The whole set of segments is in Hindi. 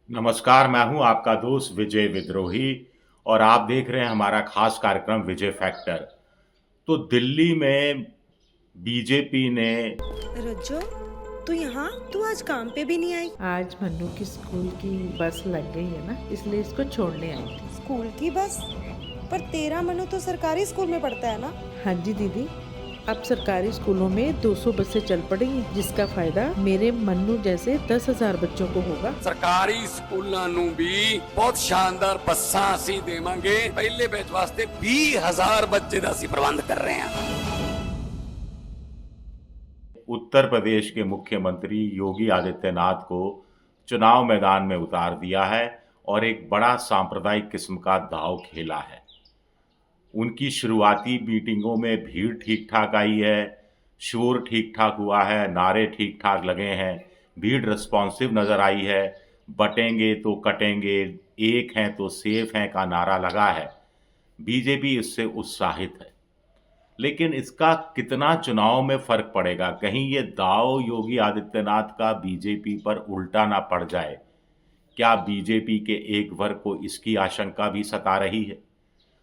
नमस्कार, मैं हूँ आपका दोस्त विजय विद्रोही और आप देख रहे हैं हमारा खास कार्यक्रम विजय फैक्टर। तो दिल्ली में बीजेपी ने रज्जो, तू यहाँ? तू आज काम पे भी नहीं आई? आज मन्नू की स्कूल की बस लग गई है ना, इसलिए इसको छोड़ने आई थी। स्कूल की बस? पर तेरा मनु तो सरकारी स्कूल में पढ़ता है ना? हाँ जी दीदी, अब सरकारी स्कूलों में 200 बसें चल पड़ेंगी, जिसका फायदा मेरे मन्नू जैसे 10,000 बच्चों को होगा। सरकारी स्कूलों ਨੂੰ भी बहुत शानदार ਬੱਸਾਂ ਅਸੀਂ ਦੇਵਾਂਗੇ। ਪਹਿਲੇ ਬੈਚ ਵਾਸਤੇ 20,000 ਬੱਚੇ ਦਾ ਅਸੀਂ ਪ੍ਰਬੰਧ ਕਰ ਰਹੇ ਹਾਂ। उत्तर प्रदेश के मुख्यमंत्री योगी आदित्यनाथ को चुनाव मैदान में उतार दिया है और एक बड़ा सांप्रदायिक किस्म का दांव खेला है। उनकी शुरुआती मीटिंगों में भीड़ ठीक ठाक आई है, शोर ठीक ठाक हुआ है, नारे ठीक ठाक लगे हैं, भीड़ रिस्पॉन्सिव नज़र आई है, बटेंगे तो कटेंगे, एक हैं तो सेफ हैं का नारा लगा है। बीजेपी इससे उत्साहित है, लेकिन इसका कितना चुनाव में फर्क पड़ेगा? कहीं ये दांव योगी आदित्यनाथ का बीजेपी पर उल्टा ना पड़ जाए? क्या बीजेपी के एक वर्ग को इसकी आशंका भी सता रही है?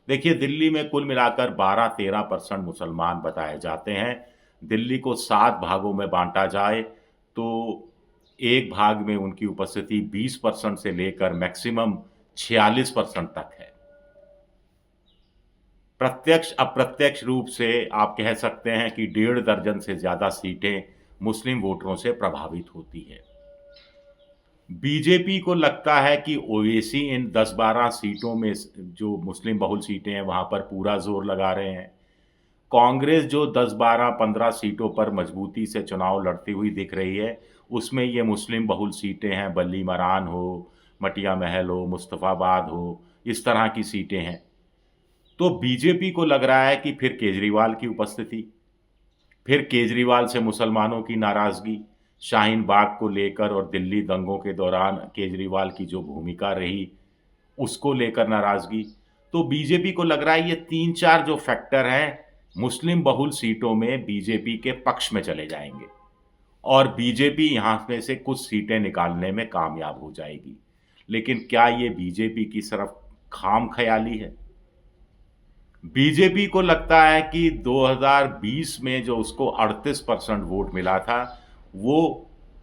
देखिए, दिल्ली में कुल मिलाकर 12-13% मुसलमान बताए जाते हैं। दिल्ली को 7 भागों में बांटा जाए तो एक भाग में उनकी उपस्थिति 20% से लेकर मैक्सिमम 46% तक है। प्रत्यक्ष अप्रत्यक्ष रूप से आप कह सकते हैं कि 1.5 दर्जन से ज़्यादा सीटें मुस्लिम वोटरों से प्रभावित होती है। बीजेपी को लगता है कि ओवैसी इन 10-12 सीटों में जो मुस्लिम बहुल सीटें हैं वहाँ पर पूरा जोर लगा रहे हैं। कांग्रेस जो 10-12-15 सीटों पर मजबूती से चुनाव लड़ती हुई दिख रही है, उसमें ये मुस्लिम बहुल सीटें हैं, बल्ली मरान हो, मटिया महल हो, मुस्तफ़ाबाद हो, इस तरह की सीटें हैं। तो बीजेपी को लग रहा है कि फिर केजरीवाल की उपस्थिति, फिर केजरीवाल से मुसलमानों की नाराज़गी, शाहीन बाग को लेकर और दिल्ली दंगों के दौरान केजरीवाल की जो भूमिका रही, उसको लेकर नाराज़गी। तो बीजेपी को लग रहा है ये 3-4 जो फैक्टर हैं, मुस्लिम बहुल सीटों में बीजेपी के पक्ष में चले जाएंगे और बीजेपी यहाँ में से कुछ सीटें निकालने में कामयाब हो जाएगी। लेकिन क्या ये बीजेपी की सिर्फ खाम ख्याली है? बीजेपी को लगता है कि 2020 में जो उसको 38% वोट मिला था, वो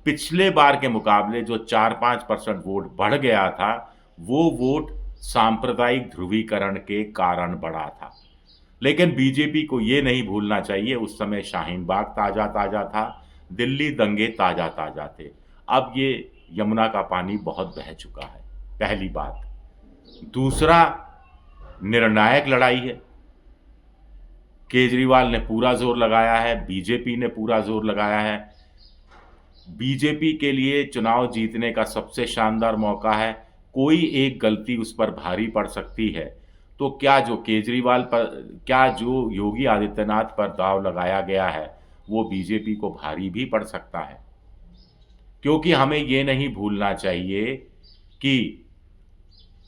पिछले बार के मुकाबले जो 4-5% वोट बढ़ गया था, वो वोट सांप्रदायिक ध्रुवीकरण के कारण बढ़ा था। लेकिन बीजेपी को ये नहीं भूलना चाहिए, उस समय शाहीन बाग ताज़ा-ताज़ा था, दिल्ली दंगे ताज़ा-ताज़ा थे। अब ये यमुना का पानी बहुत बह चुका है, पहली बात। दूसरा, निर्णायक लड़ाई है। केजरीवाल ने पूरा जोर लगाया है, बीजेपी ने पूरा जोर लगाया है। बीजेपी के लिए चुनाव जीतने का सबसे शानदार मौका है। कोई एक गलती उस पर भारी पड़ सकती है, तो क्या जो योगी आदित्यनाथ पर दांव लगाया गया है, वो बीजेपी को भारी भी पड़ सकता है। क्योंकि हमें ये नहीं भूलना चाहिए कि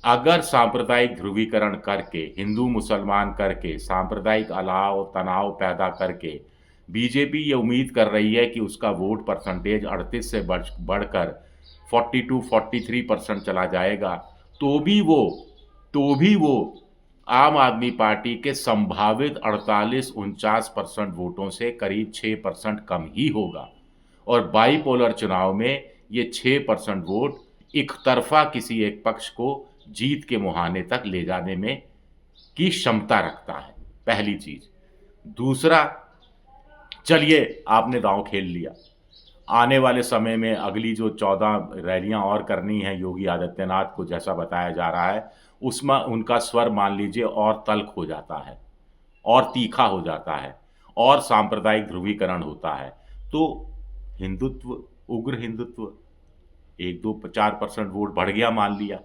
अगर सांप्रदायिक ध्रुवीकरण करके, हिंदू मुसलमान करके, सांप्रदायिक अलाव तनाव पैदा करके बीजेपी ये उम्मीद कर रही है कि उसका वोट परसेंटेज 38 से बढ़कर 42-43% चला जाएगा, तो भी वो आम आदमी पार्टी के संभावित 48-49% वोटों से करीब 6% कम ही होगा और बाईपोलर चुनाव में ये 6% वोट एक तरफा किसी एक पक्ष को जीत के मुहाने तक ले जाने में की क्षमता रखता है, पहली चीज। दूसरा, चलिए आपने दांव खेल लिया, आने वाले समय में अगली जो 14 रैलियां और करनी है योगी आदित्यनाथ को, जैसा बताया जा रहा है, उसमें उनका स्वर मान लीजिए और तल्ख हो जाता है और तीखा हो जाता है और सांप्रदायिक ध्रुवीकरण होता है, तो हिंदुत्व, उग्र हिंदुत्व 1-2-4% वोट बढ़ गया मान लिया,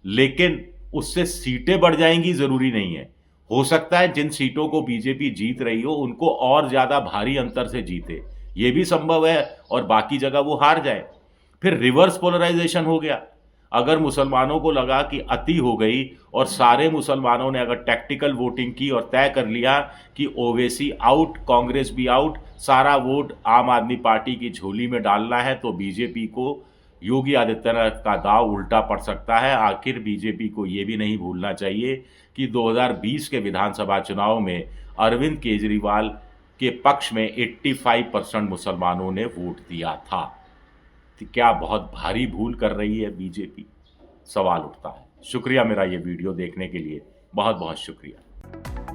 लेकिन उससे सीटें बढ़ जाएंगी ज़रूरी नहीं है। हो सकता है जिन सीटों को बीजेपी जीत रही हो उनको और ज़्यादा भारी अंतर से जीते, ये भी संभव है, और बाकी जगह वो हार जाए। फिर रिवर्स पोलराइजेशन हो गया। अगर मुसलमानों को लगा कि अति हो गई और सारे मुसलमानों ने अगर टैक्टिकल वोटिंग की और तय कर लिया कि ओवैसी आउट, कांग्रेस भी आउट, सारा वोट आम आदमी पार्टी की झोली में डालना है, तो बीजेपी को योगी आदित्यनाथ का दाव उल्टा पड़ सकता है। आखिर बीजेपी को ये भी नहीं भूलना चाहिए कि 2020 के विधानसभा चुनाव में अरविंद केजरीवाल के पक्ष में 85% मुसलमानों ने वोट दिया था। तो क्या बहुत भारी भूल कर रही है बीजेपी? सवाल उठता है। शुक्रिया मेरा ये वीडियो देखने के लिए, बहुत बहुत शुक्रिया।